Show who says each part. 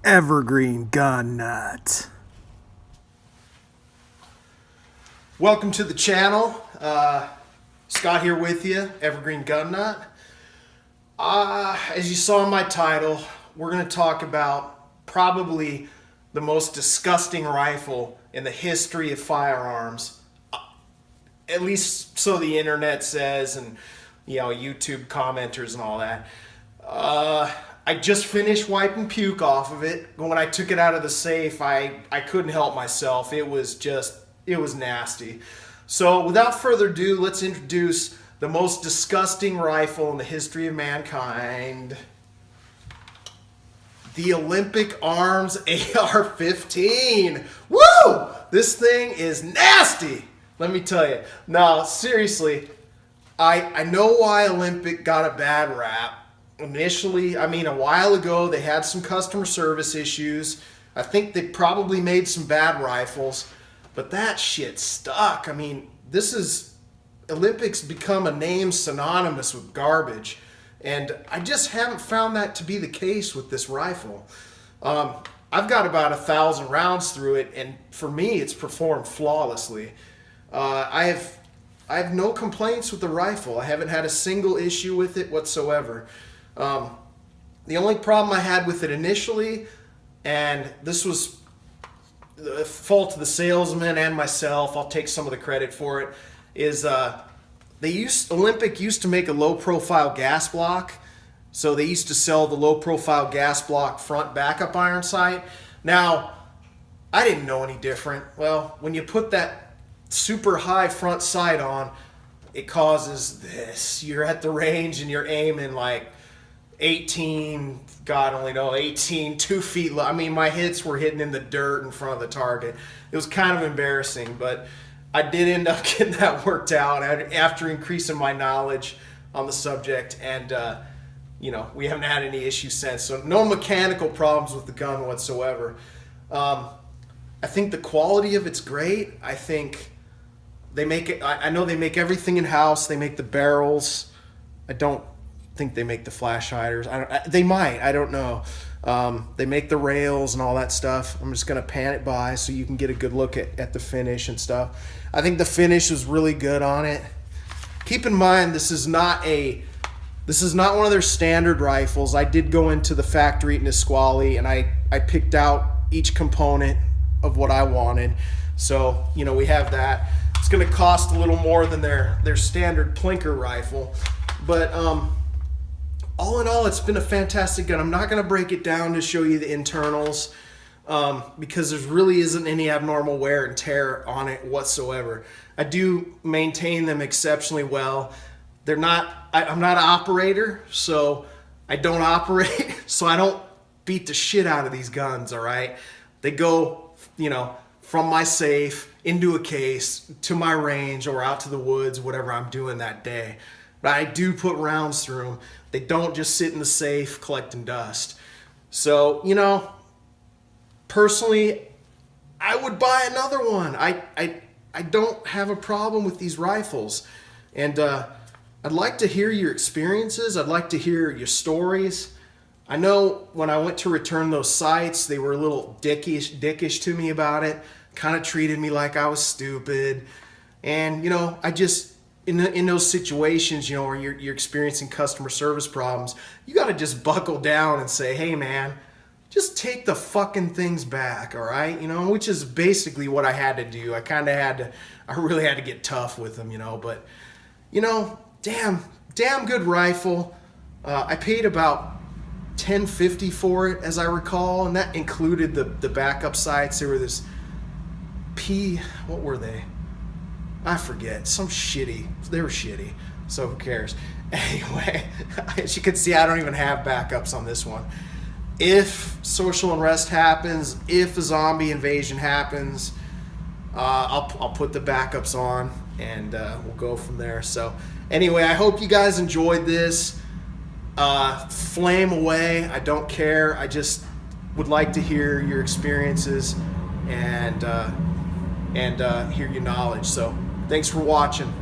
Speaker 1: Evergreen Gun Nut. Welcome to the channel. Scott here with you, Evergreen Gun Nut. As you saw in my title, we're going to talk about probably the most disgusting rifle in the history of firearms. At least so the internet says, and YouTube commenters and all that. I just finished wiping puke off of it. When I took it out of the safe, I couldn't help myself. It was nasty. So without further ado, let's introduce the most disgusting rifle in the history of mankind. The Olympic Arms AR-15. Woo! This thing is nasty. Let me tell you. No, seriously, I know why Olympic got a bad rap. Initially, a while ago, they had some customer service issues. I think they probably made some bad rifles, but that shit stuck. Olympic's become a name synonymous with garbage, and I just haven't found that to be the case with this rifle. I've got about 1,000 rounds through it, and for me, it's performed flawlessly. I have no complaints with the rifle. I haven't had a single issue with it whatsoever. The only problem I had with it initially, and this was the fault of the salesman and myself, I'll take some of the credit for it, is Olympic used to make a low profile gas block. So they used to sell the low profile gas block front backup iron sight. Now, I didn't know any different. Well, when you put that super high front sight on, it causes this. You're at the range and you're aiming like 18, God only know, 18, 2 feet low. My hits were hitting in the dirt in front of the target. It was kind of embarrassing, but I did end up getting that worked out after increasing my knowledge on the subject, and we haven't had any issues since. So no mechanical problems with the gun whatsoever. I think the quality of it's great. I think they make it. I know they make everything in house. They make the barrels. I don't think they make the flash hiders. They might. I don't know. They make the rails and all that stuff. I'm just gonna pan it by so you can get a good look at the finish and stuff. I think the finish was really good on it. Keep in mind, this is not one of their standard rifles. I did go into the factory at Nisqually and I picked out each component of what I wanted. So we have that. It's gonna cost a little more than their standard plinker rifle, but all in all, it's been a fantastic gun. I'm not going to break it down to show you the internals because there really isn't any abnormal wear and tear on it whatsoever. I do maintain them exceptionally well. I'm not an operator, so I don't operate, so I don't beat the shit out of these guns, all right? They go, from my safe into a case to my range or out to the woods, whatever I'm doing that day. But I do put rounds through them. They don't just sit in the safe collecting dust. So, personally, I would buy another one. I don't have a problem with these rifles. And I'd like to hear your experiences. I'd like to hear your stories. I know when I went to return those sights, they were a little dickish to me about it. Kind of treated me like I was stupid. And, I just... In those situations, where you're experiencing customer service problems, you got to just buckle down and say, hey, man, just take the fucking things back, all right? Which is basically what I had to do. I really had to get tough with them, but, damn good rifle. I paid about $10.50 for it, as I recall, and that included the backup sights. They were this what were they? I forget. They were shitty. So who cares? Anyway, as you can see, I don't even have backups on this one. If social unrest happens, if a zombie invasion happens, I'll put the backups on and we'll go from there. So anyway, I hope you guys enjoyed this. Flame away. I don't care. I just would like to hear your experiences and hear your knowledge. So thanks for watching.